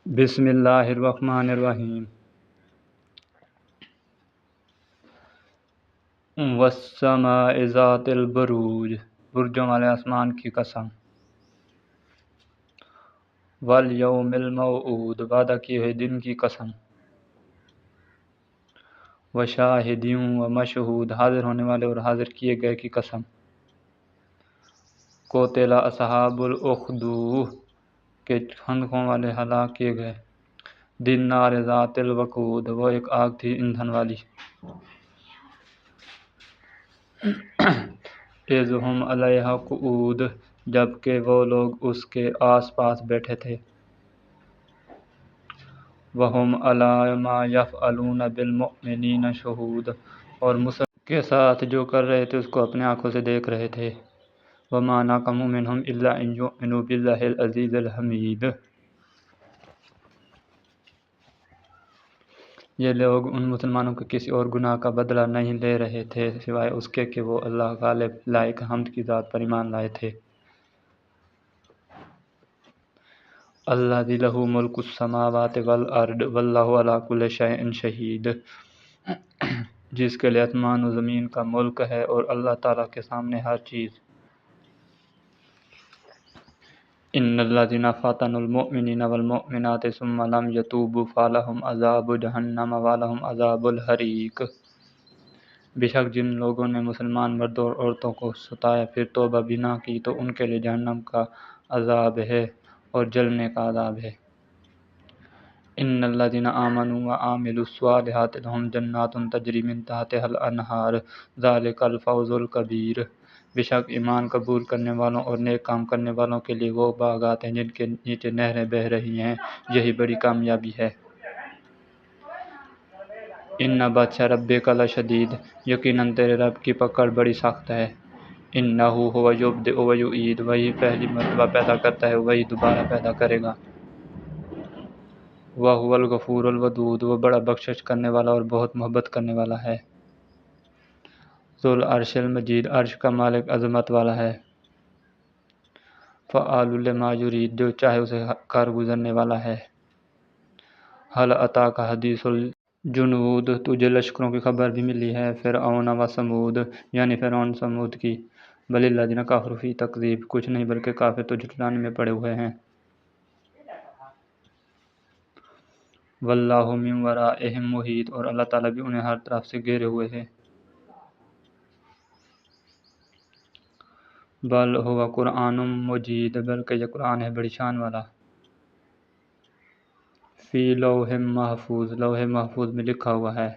بسم اللہ الرحمن الرحیم۔ والسماء ذات البروج، برجوں والے آسمان کی قسم۔ والیوم الموعود، وعدہ کیے ہوئے دن کی قسم۔ وشاہد ومشہود، حاضر ہونے والے اور حاضر کیے گئے کی قسم۔ قتل اصحاب الاخدود، کے خندقوں والے ہلاک کیے گئے۔ دن نار ذات الوقود، وہ ایک آگ تھی ایندھن والی۔ اذ ہم علیہا قعود، جبکہ وہ لوگ اس کے آس پاس بیٹھے تھے۔ وہم علی ما یفعلون بالمؤمنین شہود، اور مسلمانوں کے ساتھ جو کر رہے تھے اس کو اپنے آنکھوں سے دیکھ رہے تھے۔ وما نقموا منہم الا ان یؤمنوا باللہ العزیز الحمید، یہ لوگ ان مسلمانوں کے کسی اور گناہ کا بدلہ نہیں لے رہے تھے سوائے اس کے کہ وہ اللہ غالب لائق حمد کی ذات پر ایمان لائے تھے۔ الذی لہ ملک السماوات والارض واللہ علی کل شیء شہید، جس کے لیے آسمان و زمین کا ملک ہے اور اللہ تعالیٰ کے سامنے ہر چیز۔ ان الذین فتنوا المؤمنین والمؤمنات ثم لم یتوبوا فلہم عذاب جہنم ولہم عذاب الحریق، بے شک جن لوگوں نے مسلمان مردوں اور عورتوں کو ستایا پھر توبہ بھی نہ کی تو ان کے لیے جہنم کا عذاب ہے اور جلنے کا عذاب ہے۔ ان الذین آمنوا وعملوا الصالحات لہم جنات تجری من تحتها الانہار ذلک الفوز الکبیر، بے شک ایمان قبول کرنے والوں اور نیک کام کرنے والوں کے لیے وہ باغات ہیں جن کے نیچے نہریں بہہ رہی ہیں، یہی بڑی کامیابی ہے۔ ان بطش ربک لشدید، یقیناً تیرے رب کی پکڑ بڑی سخت ہے۔ انہ هو یبدئ ویعید، وہی پہلی مرتبہ پیدا کرتا ہے وہی دوبارہ پیدا کرے گا۔ وہو الغفور الودود، وہ بڑا بخشش کرنے والا اور بہت محبت کرنے والا ہے۔ ذو العرش المجید، عرش کا مالک عظمت والا ہے۔ فعال لما یرید، جو چاہے اسے کر گزرنے والا ہے۔ هل اتاک حدیث الجنود، تجھے لشکروں کی خبر بھی ملی ہے، فرعون و ثمود، یعنی فرعون ثمود کی۔ بل الذین کفروا فی تکذیب، کچھ نہیں بلکہ کافر تو جھٹلانے میں پڑے ہوئے ہیں۔ واللہ من ورائہم محیط، اور اللہ تعالیٰ بھی انہیں ہر طرف سے گھیرے ہوئے ہے۔ بل ہوا قرآن مجید، بلکہ یہ قرآن ہے بڑی شان والا۔ فی لوح محفوظ، لوح محفوظ میں لکھا ہوا ہے۔